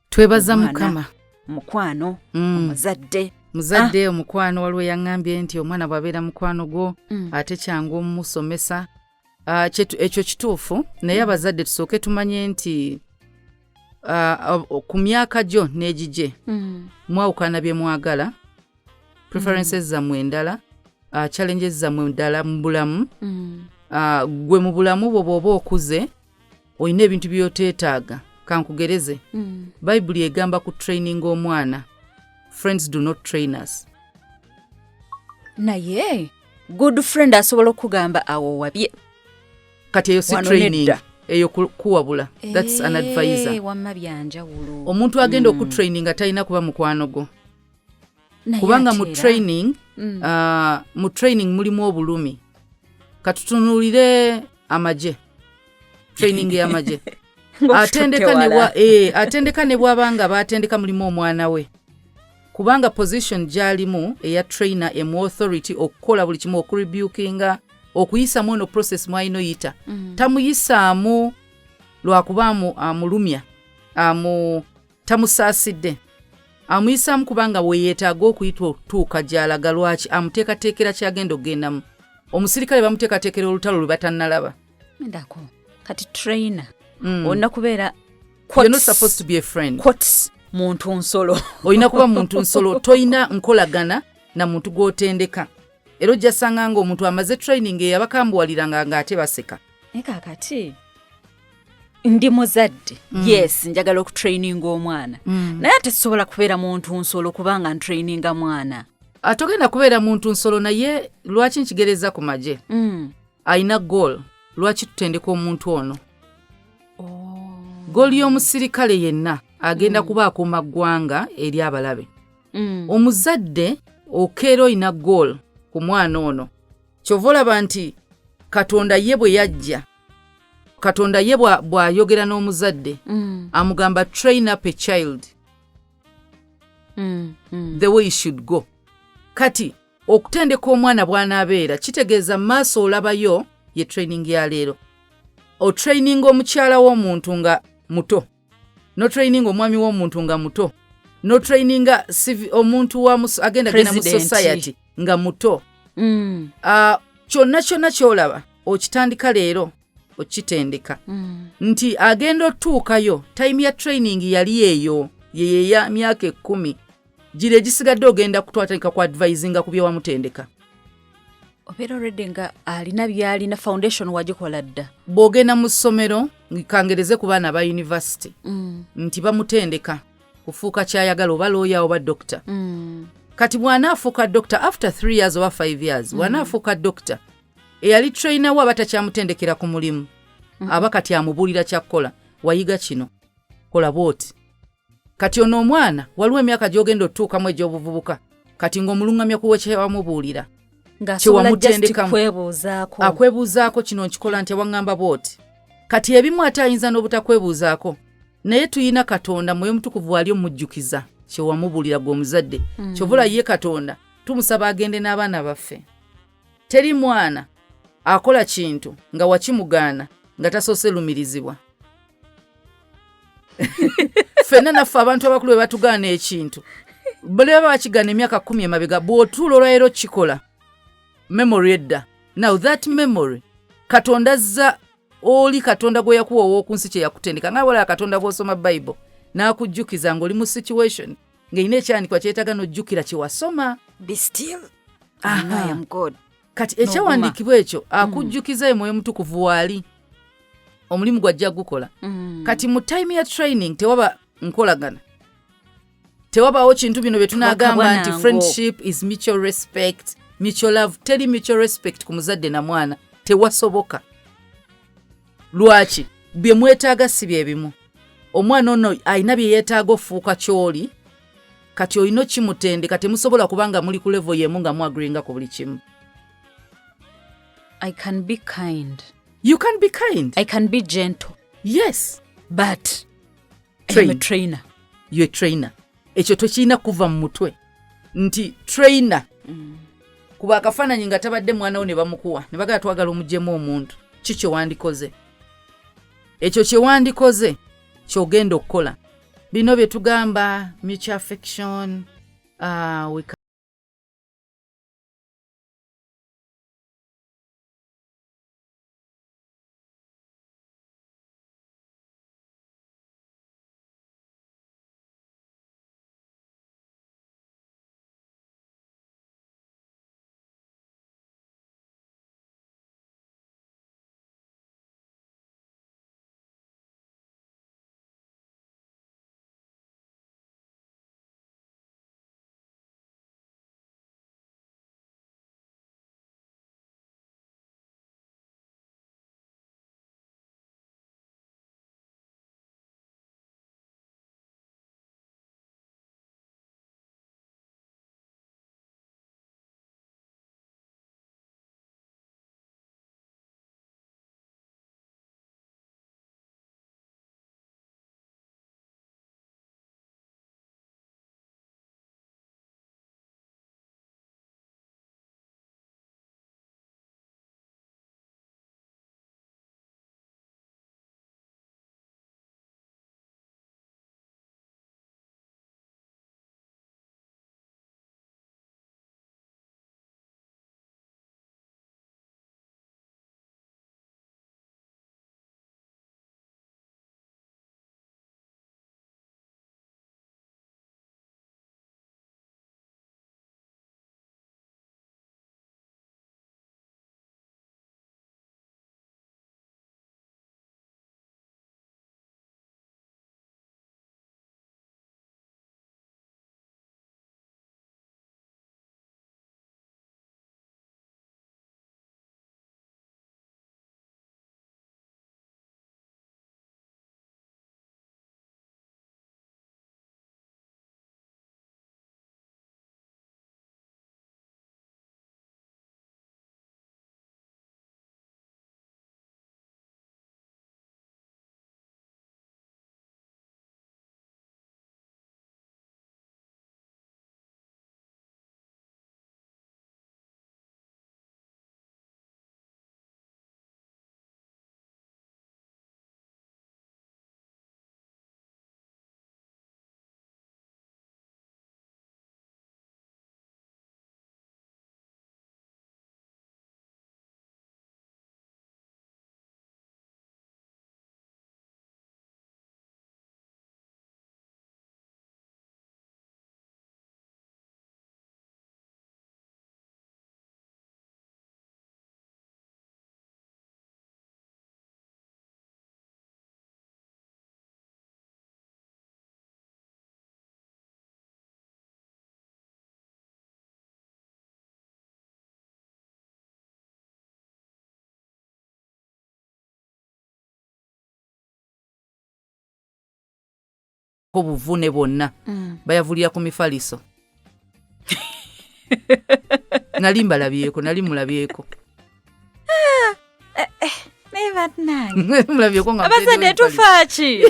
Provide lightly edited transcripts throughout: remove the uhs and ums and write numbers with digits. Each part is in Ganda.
twebaza mukama mukwano muzadde omukwano waliwo yangambye nti omwana bw'abeera mukwano gwo ate kyangu omumusomesa ekyo kituufu naye abazadde tusooke tumanye nti ku myaka gyo n'egigye mwawukana bye mwagala preferences zammwe endala challenges zammwe endala mu bulamu gwe mu bulamu bwo bw'oba okuze olina ebintu by'oteetaaga kankugereze bayibuli egamba ku training omwana friends do not train us naye good friend asobola okugamba awo wabye kati eyo si training eyo kuwabula that's an advisor wamma byanjawulo omuntu agenda okutraininga talina kuba mukwano gwo kubanga mu training mulimu obulumi katutunulire amaje training y'amaje atendeka ne bwabanga batendeka mulimu omwana we kubanga position gyalimu eya trainer emu authority okukola buli kimu okurebukinga okuyisaamu eno process mwalina oyita tamuyisaamu lwakuba amulumya tamusaasidde amuyisaamu kubanga weyeetaaga okuyita otuuka gy'alaga lwaki amuteekateekera kyagenda okugendamu omusirikale bamuteekateekera olutalo lwe batannalaba ndako kati trainer olina kubeera you're not supposed to be a friend muntu nsolo olina kuba muntu nsolo toyina nkolagana na muntu gw'otendeka era ojjasanga ng'omuntu amaze training eyabakambuwaliranga ng'ate baseka kati ndi muzadde yes njagala okutraininga omwana naye ate sisobola kubeera muntu nsolo kubanga ntraininga mwana atogenda kubeera muntu nsolo naye lwaki nkigereza ku maje ayina goal lwaki tutendeka omuntu ono goal y'omusirikale yenna agenda kuba akuuma ggwanga eri abalabe omuzadde okeera oyina goal ku mwana ono kyova olaba nti katonda ye bwe yajja katonda ye bw'ayogera n'omuzadde amugamba train up a child the way he should go kati okutendeka omwana bw'anaabeera kitegeeza maaso olabayo ye training ya leero otraining omukyala w'omuntu nga muto no training omwami w'omuntu nga muto no training omuntu agenda genda mu society nga muto kyonna kyolaba okitandika leero okitendeka nti agenda otuukayo time ya training yali eyo yeya myaka 10 gire gisigadde ogenda kutwatandika ku advisinga ku bye wamutendeka obeera already nga alina byalina foundation wagikola dda bw'ogenda mu ssomero ngikangereze ku baana ba university nti bamutendeka kufuuka kyayagala oba looya oba doctor kati bw'anaafuuka doctor after 3 years oba 5 years bw'anaafuuka doctor eyali trainer wa batakyamutendekera ku mulimu aba kati amubuulira kyakkola wayiga kino kola bwoti kati ono omwana waliwo emyaka gy'ogenda otuukamu egy'obuvubuka kati ng'omulungamya kuwe kyebamubuulira akwebuuzaako kino nkikola nti waŋŋamba bwoti kati ebimu ate ayinza n'obutakwebuuzaako naye tuyina katonda mwoyo mutukuvu wali omujjukiza kyewamubuulira gw'omuzadde kyovula ye katonda tumusaba agende n'abaana baffe teri mwana akola kintu nga wakimugaana nga tasoose lumirizibwa ffenna naffe abantu abakulu bwe batugaana ekintu bwe baba bakigaana emyaka 10 emabega bw'otuula olwaleero kikola memory edda now that memory katonda azza oli katonda gwe yakuwa ow'oku nsi kye yakutendeka nga wala katonda bw'osoma Bible n'akujjukiza ng'oli mu situation ng'erina ekyanikwa kyetaaga n'ojjukira kye wasoma be still I am God kati ekyawandiikibwa ekyo akujjukiza ye mwoyo mutukuvu waali omulimu gwajja gukola kati mu time ya training tewaba nkolagana tewabaawo kintu bino bye tunaagamba nti friendship is mutual respect mutual love teri mutual respect ku muzadde na mwana tewasoboka lwaki bye mwetaaga si bye bimu omwana ono alina bye yeetaaga ofuuka kyoli kati olina kimutendeka temusobola kubanga muli ku level yemu nga muagreeinga ku buli kimu I can be kind. You can be kind. I can be gentle. Yes. But I'm a trainer. You're a trainer. Ekyo tokiina kuva mu mutwe. Nti trainer. Kuba akafaananyi nga tabadde mwana wo ne bamukuwa. Ne bagala twagala omuggyemu omuntu. Kikyo wandikoze. Ekyo kye wandikoze kyogenda okukola. Bino bye tugamba mutual affection, obuvune bonna bayavulira ku mifaliso. nali mulabyeko mulabyeko nga abazadde tufaaki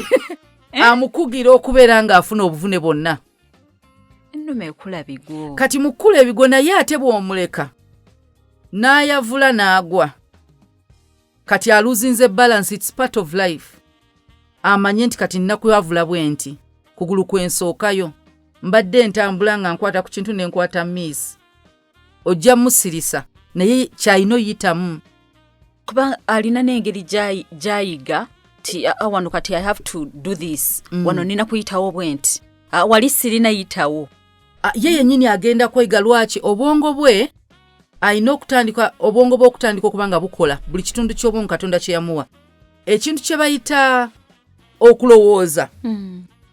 amukugira okubeera ng'afuna obuvune bonna. ennume ekula bigo kati mukula ebigo naye ate bw'omuleka n'ayavula n'agwa kati aluzinze balance, it's part of life. Amanye nti kati nnaku yavula bwenti kugulu kwensookayo mbadde ntambula nga nkwata ku kintu nenkwata miss ojja musirisa naye kyayino yitamu kuba alina n'engeri jayiga ti wano kati I have to do this wano nina kuyitawo bwenti wali sirina yitawo ye yennyini agenda kweyiga lwaki obwongo bwe ayina okutandika obwongo bwe okutandika okuba nga bukola buli kitundu ky'obwongo Katonda kye yamuwa ekintu kye bayita okulowooza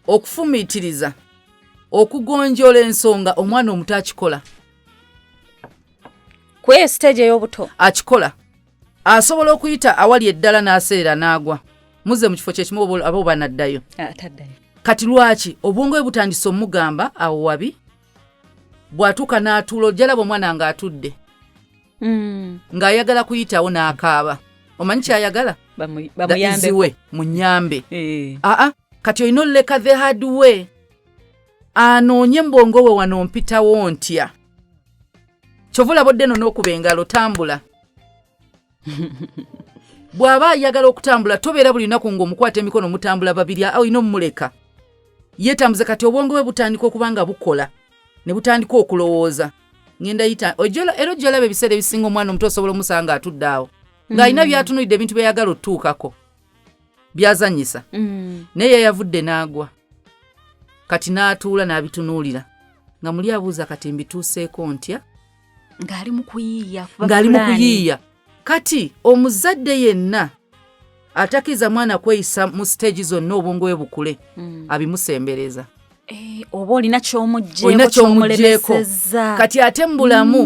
okufumiitiriza okugonjoola ensonga omwana omuto akikola kwe stage ey'obuto akikola asobola okuyita awali eddala n'aseera n'agwa muze mu kifo kyekimu abo banaddayo kati lwaki obwongo bwe butandise omugamba awo wabi bw'atuuka n'atuula ojjalaba omwana ng'atudde ng'ayagala kuyitawo n'akaaba omanyi kyayagala bamuyambe munyambe kati olina oleka the hard way anoonye mbongo we wano mpitawo ntya kyovula bodde no n'okuba engalo tambula bw'aba ayagala okutambula tobeera buli lunaku ng'omukwata emikono mutambula babiri olina omumuleka yeetambuze kati obwongo bwe butandika okuba nga bukola ne butandika okulowooza ngenda yita era ojja olaba ebiseera ebisinga omwana omuto osobola omusanga atudde awo ng'alina byatunuulidde ebintu bye yagala otutuukako byazanyisa naye yavudde n'agwa kati n'atuula n'abitunuulira nga muli abuuza kati mbituuseeko ntya ng'ali mu kuyiiya kati omuzadde yenna atakiza mwana kweyisa mu stage zonna obwongo bwe bukule abimusembereza oba olina ky'omugjeeko kati ate mu bulamu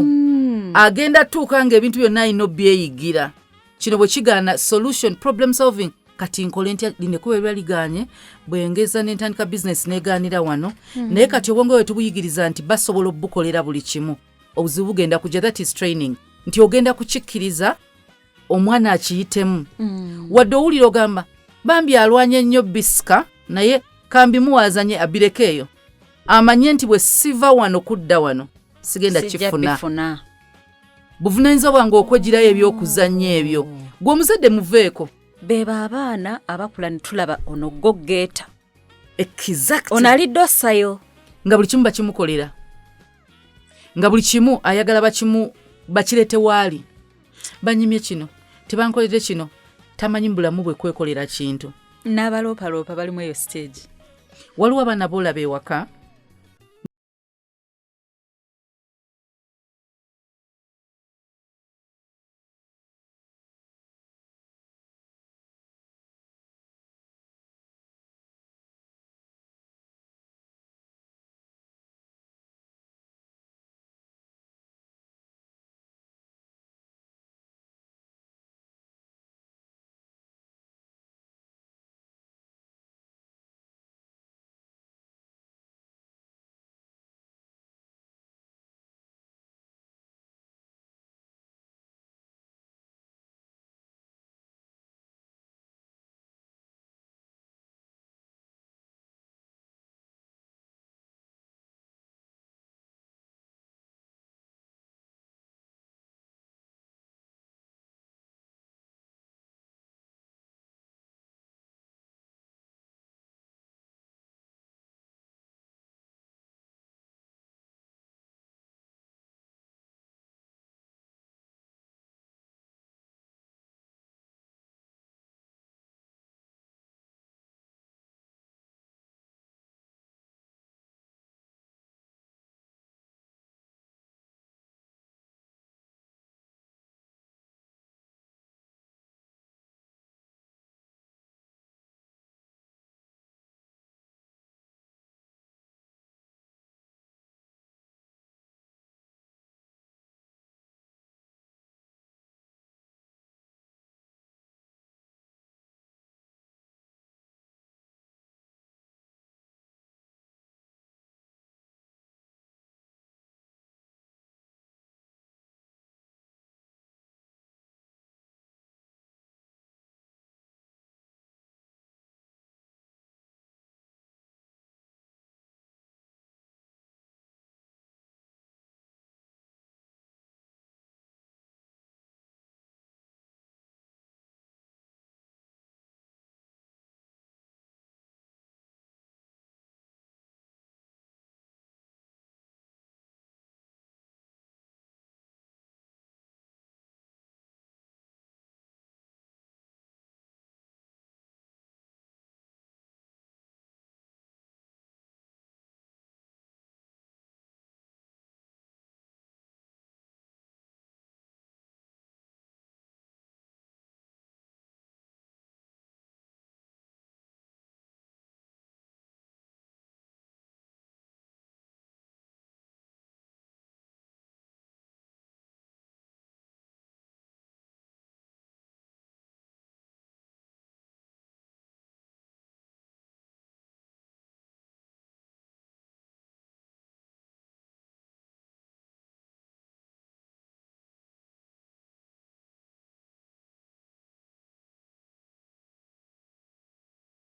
agenda tuuka ng'ebintu byonna alina obyeyigira kino bwe kigaana solution problem solving kati nkole ntya linekuba erwa liganye bwengeza n'entandika bizinesi neegaanira wano naye kati obwongo bwe tubuyigiriza nti basobola obukolera buli kimu obuzibu bugenda kujja that is training nti ogenda kukikkiriza omwana akiyitemu wadde owulira ogamba bambi alwanye nnyo bisika naye kambimuwazanye abireko eyo amanye nti bwe siva wano kudda wano sigenda kifuna buvunaanyizibwa bwange okwegirayo ebyokuzannya ebyo gwe omuzadde muveeko beba abaana abakula ne tulaba ono goggeeta exactly ono alidde ossayo nga buli kimu bakimukolera nga buli kimu ayagala bakirete waali banyimye kino tebankolere kino tamanyi mu bulamu bwe kwekolera kintu n'abaloopaloopa balimu eyo stage waliwo abaana boolaba ewaka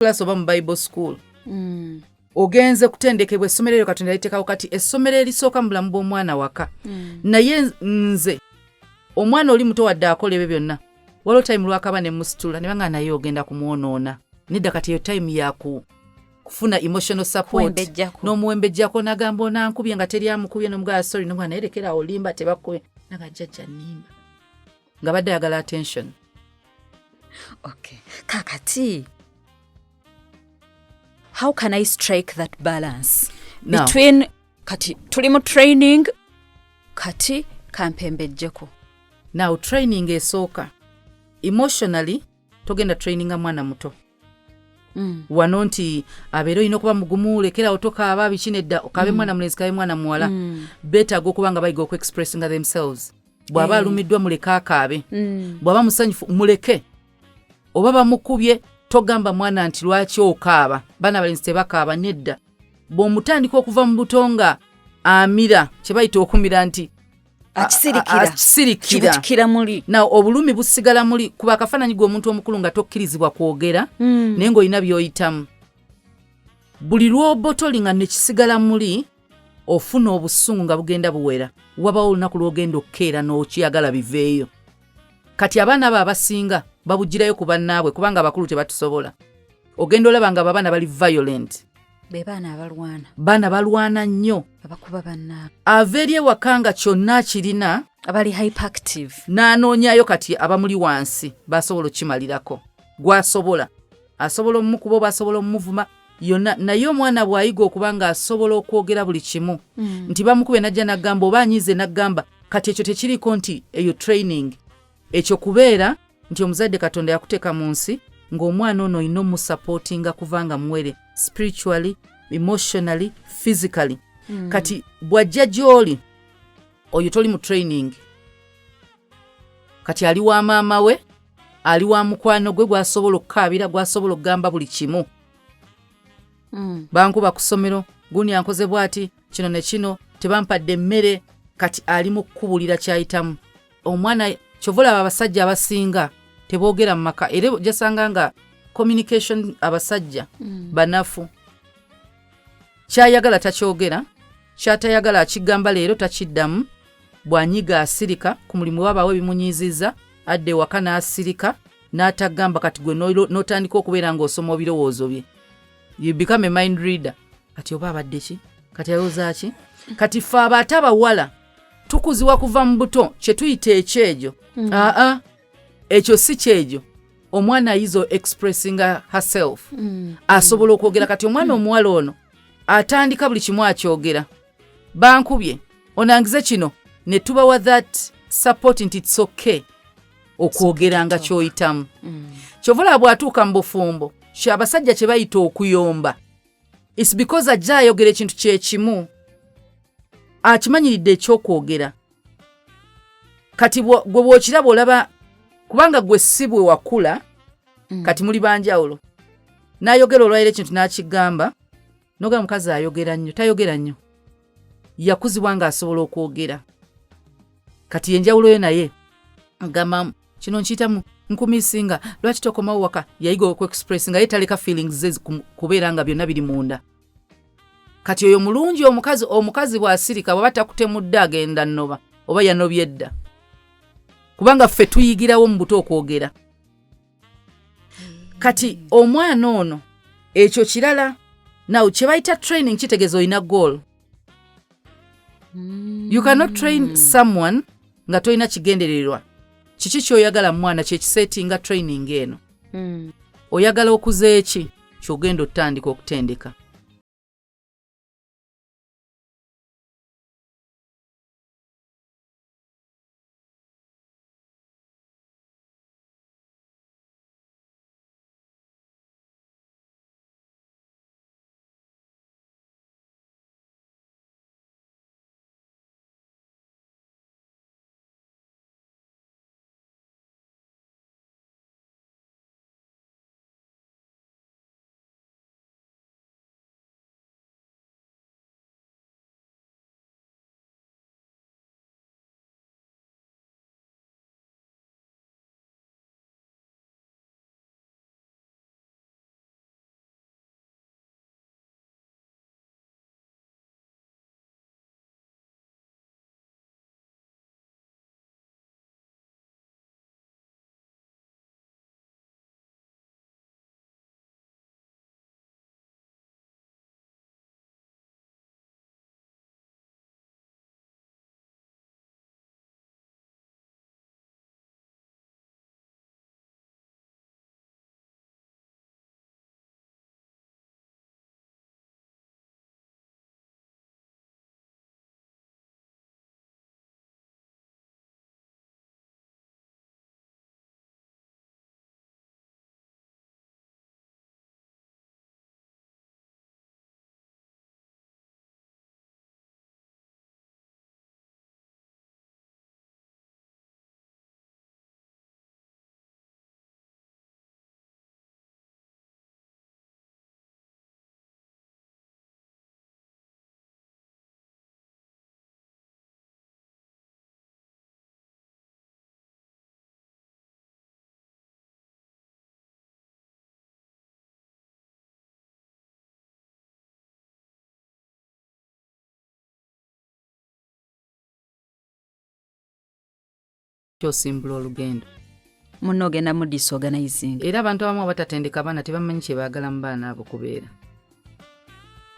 class oba mu Bible school ogenze kutendekebwa essomero eryo Katonda yaliteekawo kati essomero erisooka mu bulamu bw'omwana waka naye nze omwana oli muto wadde akola ebyo byonna waliwo time lwakaba ne musitula ne banga naye ogenda kumwonoona nedda kati eyo time yaku kufuna emotional support n'omuwembejjako nagamba onankubye nga teri amukubye n'omugala sorry n'omwana yerekera olimba tebakubye naga jjajja nimba nga badde ayagala attention. Okay, kakati how can I strike that balance between kati tuli mu training kati kampembejjeko? Now training esooka emotionally togenda traininga mwana muto wano nti abeera olina okuba mugumu lekera otokaaba bikinedda okabe mwana mulenzi kabe mwana muwala beetaaga okuba nga bayiga okuexpressinga themselves. Bw'aba alumiddwa muleke akaabe, bw'aba musanyufu muleke, oba bamukubye togamba mwana nti lwaki okaaba. Baana balenzi tebakaaba nedda. Bw'omutandika okuva mu butonga amira kye bayita okumira nti akisirikira muli na obulumi busigala muli kuba akafaananyi g'omuntu omukulu nga tokkirizibwa kwogera naye ng'olina by'oyitamu. Buli lw'obotoli nga nekisigala muli ofuna obusungu nga bugenda buwera, wabawo olunaku lw'ogenda okukeera n'okiyagala biveeyo. Kati abaana abo abasinga babugirayo ku bannaabwe kubanga abakulu tebatusobola. Ogenda olaba nga abaana bali violent. Be baana balwana nnyo. Abakuba bannaabwe. Ava eri ewaka nga kyonna kirina. Abali hyperactive. N'anoonyayo kati abamuli wansi basobola okimalirako. Gwasobola. Asobola omukuba oba asobola omuvuma. Yonna naye omwana bw'ayiga okuba nga asobola okwogera buli kimu. Nti bamukube najja nagamba oba anyize nagamba kati ekyo tekiriko nti eyo training. Ekyo kubeera nti omuzadde Katonda yakuteeka mu nsi ng'omwana ono olina omusupportinga kuvanga muwere spiritually, emotionally, physically. Kati bw'ajja gy'oli oyo toli mu training. Kati ali wa maama we, ali wa mukwano gwe gwasobola okukaabira, gwasobola okugamba buli kimu. Bankuba ku ssomero gundi yankoze bw'ati kino ne kino tebampadde emmere, kati ali mu kkubulira kyayitamu. Omwana kyovola abasajja abasinga teboogera mu maka era gyasanga nga communication abasajja banafu. Kyayagala takyogera, kyatayagala akigamba leero takiddamu. Bw'anyiga asirika ku mulimu wabaawo ebimunyiizizza adde waka n'asirika n'atagamba kati gwe n'otandika okubeera ng'osoma ebirowoozo bye. You become a mind reader. Kati oba abadde ki? Kati alowooza ki? Kati ffe abaate abawala tukuziwa kuva mu buto kye tuyita ekyejo. Ekyo si kyejo. Omwana ayizo expressing herself. Asobola okwogera. Kati omwana omuwala ono atandika buli kimu akyogera. Bankubye onangize kino ne tubawa that support nti it's okay okwogera nga kyoyitamu. Kyovula bw'atuuka mu bufumbo abasajja kye bayita okuyomba. It's because ajja ayogera ekintu kyekimu akimanyiridde ekyokwogera. Kati gwe bw'okiraba olaba kubanga gwe si bwe wakula kati muli banjawulo. N'ayogera olwaliro ekintu n'akigamba noga mukazi ayogera nnyo, tayogera nnyo. Yakuzibwa nga asobola okwogera. Kati enjawulo yo naye ngamba kino nkiyitamu nkumisinga lwaki tokomawo waka yayiga okweexpress nga ye taleka feelings ze kubeera nga byonna biri munda. Kati oyo mulungi omukazi bw'asirika bw'aba takutemudde agenda nnoba oba yanobye dda. Kubanga ffe tuyigirawo mu buto okwogera. Kati omwana ono ekyo kirala. Now kye bayita training kitegeeza olina goal. You cannot train someone nga tolina kigendererwa. Kiki kyoyagala mwana kye kisetinga training eno. Oyagala okuza eki kyogenda otandika okutendeka. kyosimbula olugendo. Munno ogenda mu disorganizing. Era abantu abamu abatatendeka abaana tebamanyi kye baagala mu baana abo kubeera.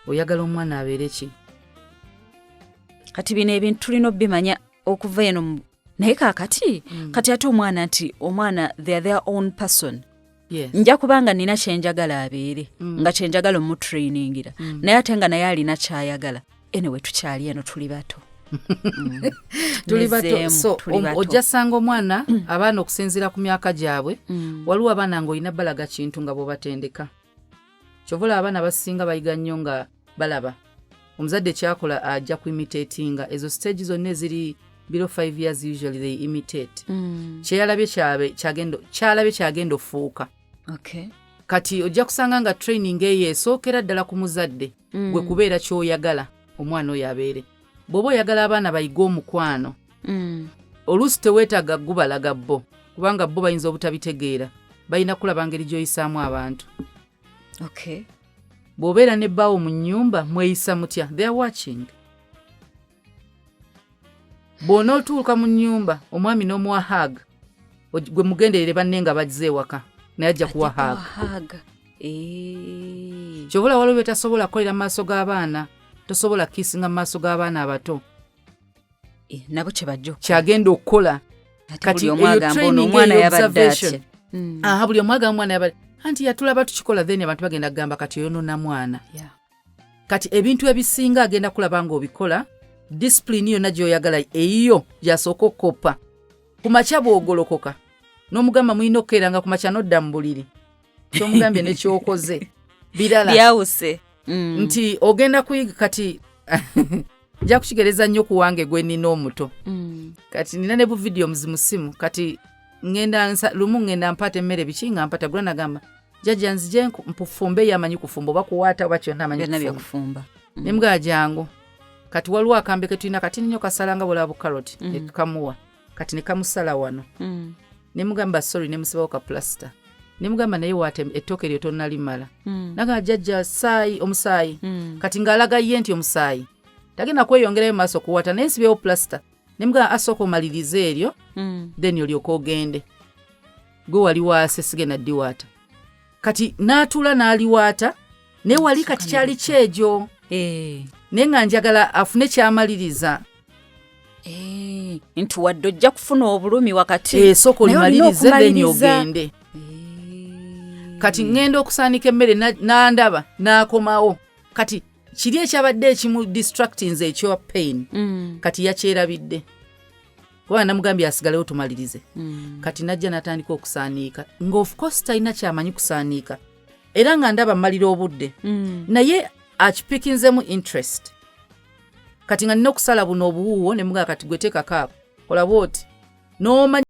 Oyagala omwana abeere ki? Kati bino ebintu tulina obimanya okuva eno naye kaakati kati ate omwana nti omwana they are their own person. Yes. Nja kubanga nina kyenjagala abeere nga kyenjagala omutrainingira naye ate nga naye alina kyayagala. Anyway tukyali eno tuli bato. Tuli bato. So ojja sanga omwana abaana okusinziira ku myaka gyabwe waliwo abaana ng'olina balaga kintu nga bw'obatendeka. Kyovula abaana basinga bayiga nnyo nga balaba. Omuzadde kyakola ajja ku imitatinga ezo stage zonna eziri below 5 years usually they imitate. Kyeyalabye kyagenda ofuuka. Okay. Kati ojja kusanga nga training eyo esookera ddala ku muzadde gwe kubeera ky'oyagala omwana oyo abeere. Bw'oba oyagala abaana bayiga omukwano oluusi teweetaaga gubalaga bo kubanga bo bayinza obutabitegeera balina kulaba ngeri gy'oyisaamu abantu. Okay. Bw'obeera ne bbaawo mu nnyumba mweyisa mutya they are watching. Bw'onootuuka mu nnyumba omwami n'omuwa hug gwe mugenderere banne nga bazze ewaka naye ajja kuwa hug. Kyobula waliwo bye tasobola kukolera mu maaso g'abaana. Tosobola kisinga mu maaso g'abaana abato. Nabo kyebajja kyagenda okukola. Kati omwana yabadde atya. Buli omu agamba omwana yabadde anti yatulaba tukikola then abantu bagenda kugamba kati oyonoona mwana. Kati ebintu ebisinga agenda kulaba ng'obikola discipline yonna gy'oyagala eyiyo gy'asooka okukoppa. Ku makya bw'ogolokoka n'omugamba mulina okukeeranga ku makya n'odda mu buliri. Ky'omugambye ne ky'okoze birala. Byawuse. Nti ogenda kuyiga kati nja kukigereza nnyo ku wange gwe nina omuto. Kati nina ne bu video muzimu simu kati lumu ngenda mpata emmere biki nga mpata gula nagamba jjajja nzije mpufumbe yamanyi kufumba oba kuwaata oba kyonna amanyi kufumba. Ne mga jangu kati waliwo akambe ke tulina kati nnyo kasalanga bula bukaroti ne tukamuwa kati ne kamusala wano. Ne mugamba sorry ne musibawo ka plaster. Ne mugamba naye waate ettooke lyo tonnalimala. Naga jjajja omusaayi kati ng'alaga ye nti omusaayi tagenda kweyongerayo maaso kuwata naye nsibeewo plaster. Ne mugamba asooka omalirize eryo then olyoka ogende. Gwe wali waase sigenda ddiwaata. Kati n'atuula n'aliwaata naye wali kati kyali kyejo. Naye nga njagala afune kyamaliriza. Nti wadde ojja kufuna obulumi wakati. Sooka olimalirize then ogende. Kati ngenda okusaanika emmere n'andaba n'akomawo. Kati kiri ekyabadde ekimu distractings ekyo pain. Kati yakyerabidde. Kuba namugambye asigalewo tumalirize. Kati najja n'atandika okusaaniika. Of course talina kyamanyi kusaaniika. Era nga ndaba mmalira obudde. Naye akipikinzemu interest. Kati nga nina okusala buno obuwuuwo ne mugamba kati gwe teekako ako. Kola bw'oti. N'omanyi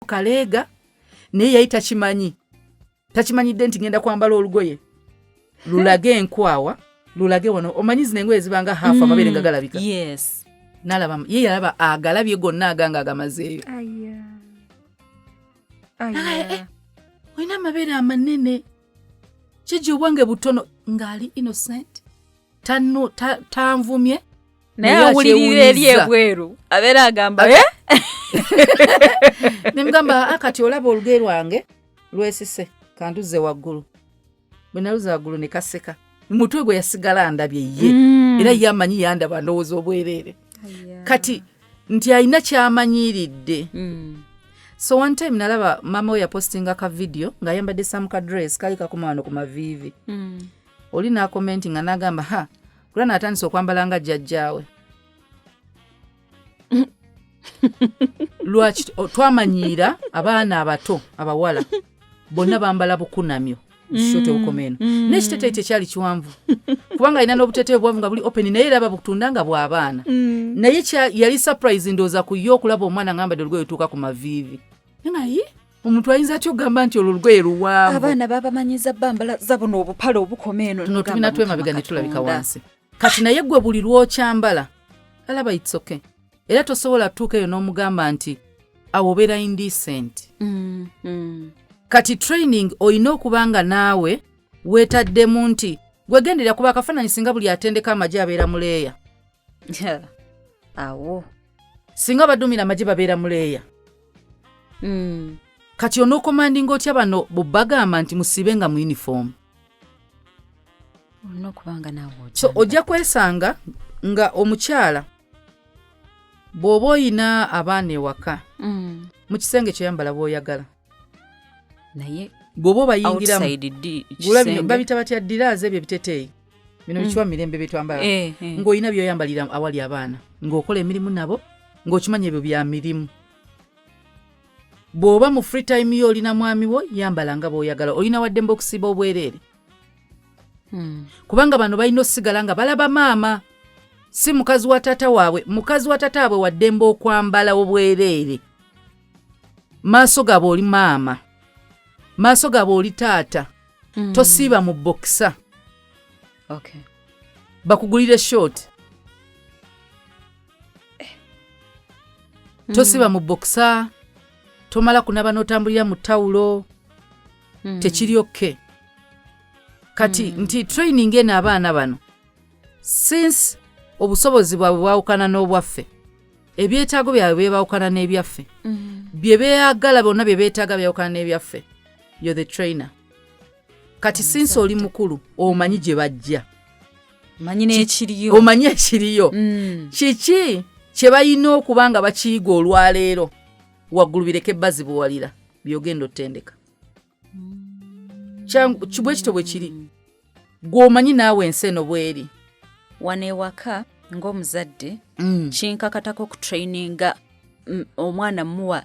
kaleega naye yali takimanyidde nti ngenda kwambala olugoye lulage enkwawa lulage wano omanyi zino engoye zibanga hafu amabere nga galabika yes nalaba ye yalaba agalabye gonna aganga agamazeeyo olina amabeere amanene kiji obwange butono ng'ali innocent tanvumye naye awulirira eri ebweru abeera agamba nemugamba kati olaba olugoye lwange lwesise kanduze waggulu bwe naluze waggulu ne kaseka mutwe gwe yasigala ndabye ye era ye amanyi yandaba ndowooza obwereere kati nti alina kyamanyiiridde so one time nalaba mama we yapostinga ka video ng'ayambadde some ka dress kali kakoma wano ku maviivi oli n'akomenti nga n'agamba kula n'atandisa okwambala nga jjajjaawe lwaki twamanyiira abaana abato abawala bonna bambala bukunamyo shote bukomeno n'ekiteteyi tekyali kiwanvu kubanga alina n'obuteteyi bwavu nga buli open naye era babutunda nga bw'abaana naye yali surprise ndooza ku ye okulaba omwana ngambadde olugoye lutuuka ku maviivi naye omuntu ayinza atya okugamba nti olwo olugoye luwanvu abaana babamanyiza bambala za buno obupale obukomeno tuno tubina twemabega ne tulabika wansi kati naye gwe buli lw'okyambala alaba it's okay era tosobola tuuka eyo n'omugamba nti awo obeera indecent kati training olina okubanga naawe weetaddemu nti gwegenderera kuba akafaananyi singa buli atendeka amagye abeera muleeya awo singa badumira amagye babeera muleeya kati onookomandinga otya bano bubagamba nti musibe nga mu uniform so ojja kwesanga nga omukyala bw'oba oyina abaana ewaka mu kisenge kyoyambala bw'oyagala naye bw'oba obayingiramu babita batya diraazi ebyo ebiteteeyi bino bikiwa mirembe byetwambala ng'olina byoyambalira awali abaana ng'okola emirimu nabo ng'okimanya ebyo bya mirimu bw'oba mu free time yo olina mwami wo yambala nga bw'oyagala olina waddembe okusiba obwereere kubanga bano balina osigala nga balaba maama si mukazi wa tata waabwe mukazi wa tata waabwe waddembe okwambala obwereere maaso gaabwe oli maama maaso gaabwe oli taata tosiiba mu bokisa bakugulire short tosiiba mu bokisa tomala kunaba n'otambulira mu tawulo tekiri okke kati nti training eno abaana bano since obusobozi bwabwe bwawukana n'obwaffe ebyetaago byabwe byebawukana n'ebyaffe bye beeyagala bonna bye beetaaga byawukana n'ebyaffe you're the trainer kati since oli mukulu omanyi gye bajja omanyi ekiriyo kiki kye balina okuba nga bakiyiga olwaleero waggulu bireke ebbazi buwalira byogenda otendeka bwe kito bwe kiri gw'omanyi naawe ensi eno bweri wano ewaka ng'omuzadde kinkakatako ku traininga omwana muwa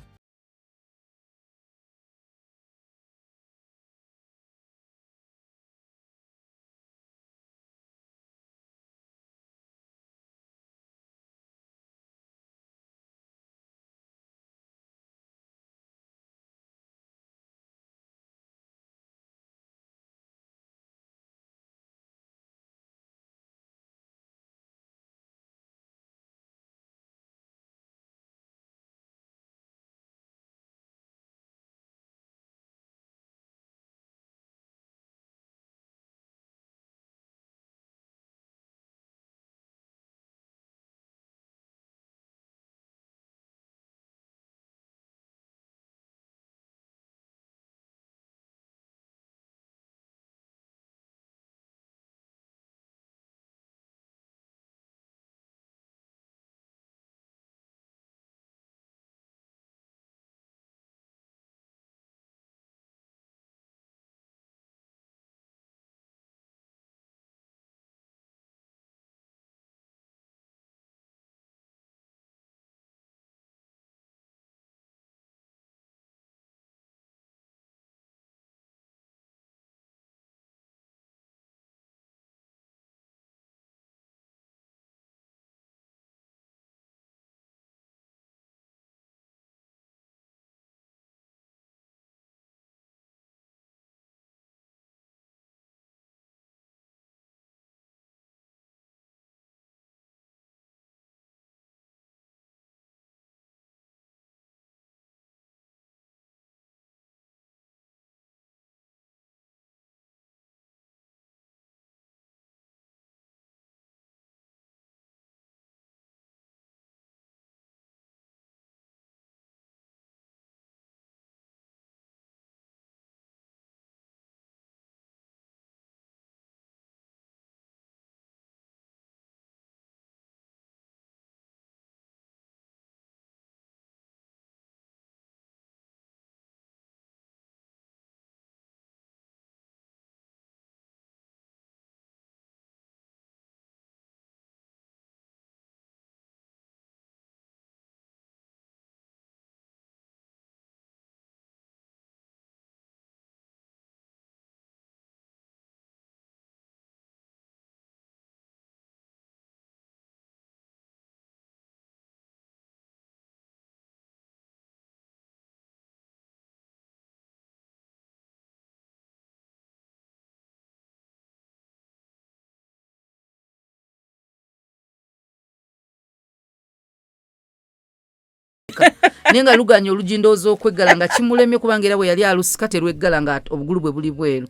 naye nga luganya olugindooza okweggala nga kimulemye kubanga era bwe yali alusika terweggala nga obugulu bwe buli bweru.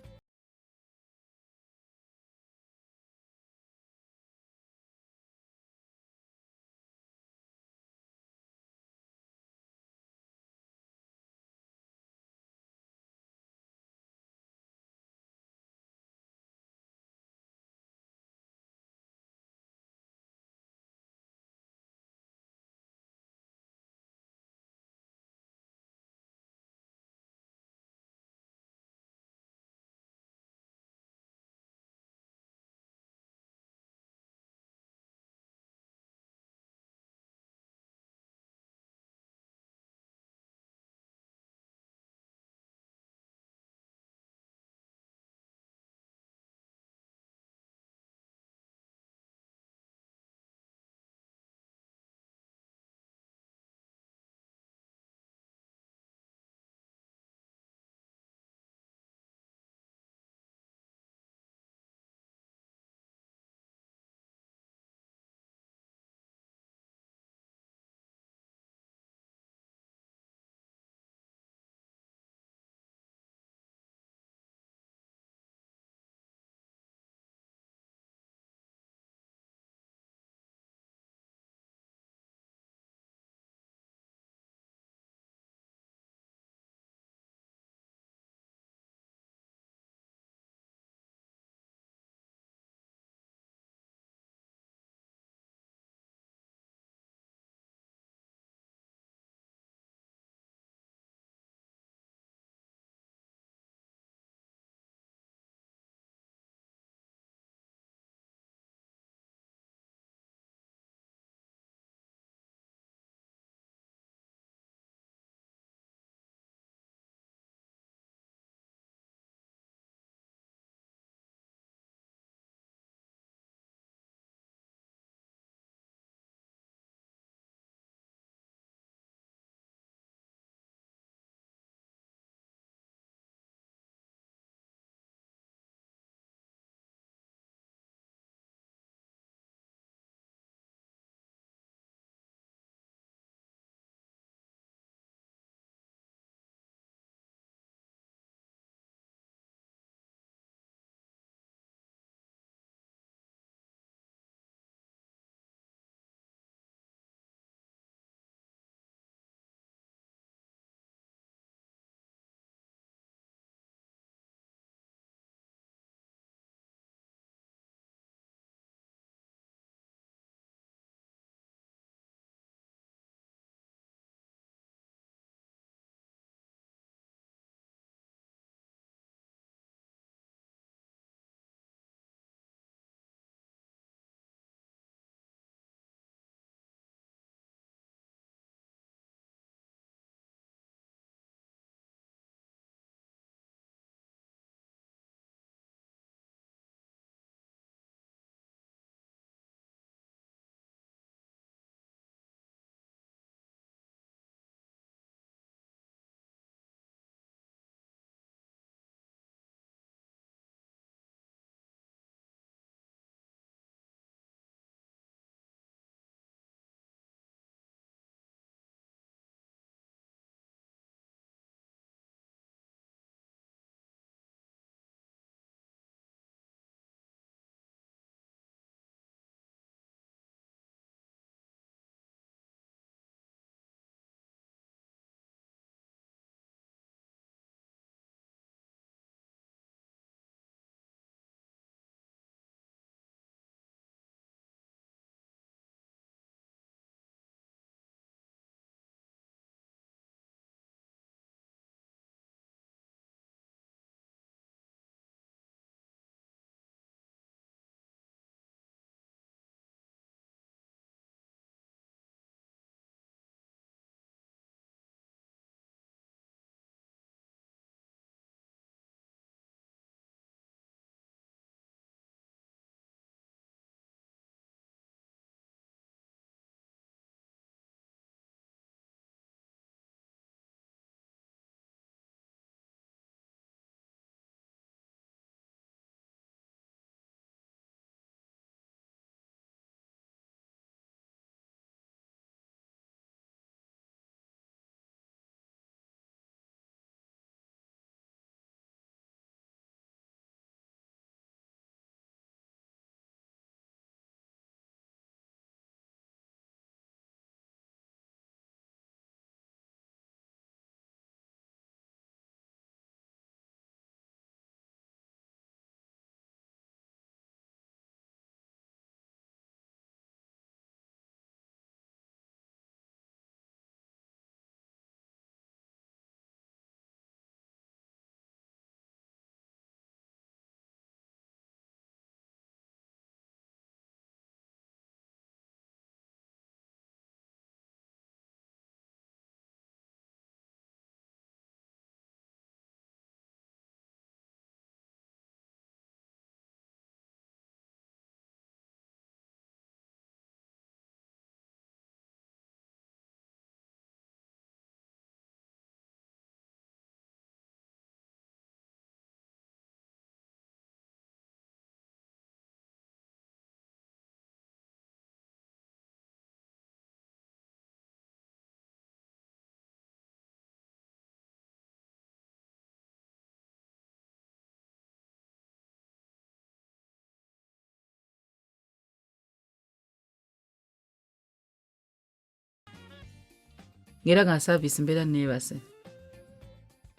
ngera nga service mbeera neebase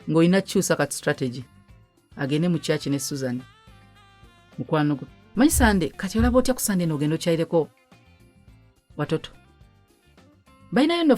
ng'olina kyusa kati strategy agende mu kyaki ne Susan mukwano gwe manyi Sande kati olaba otya ku Sande n'ogenda okyayireko watoto balinayo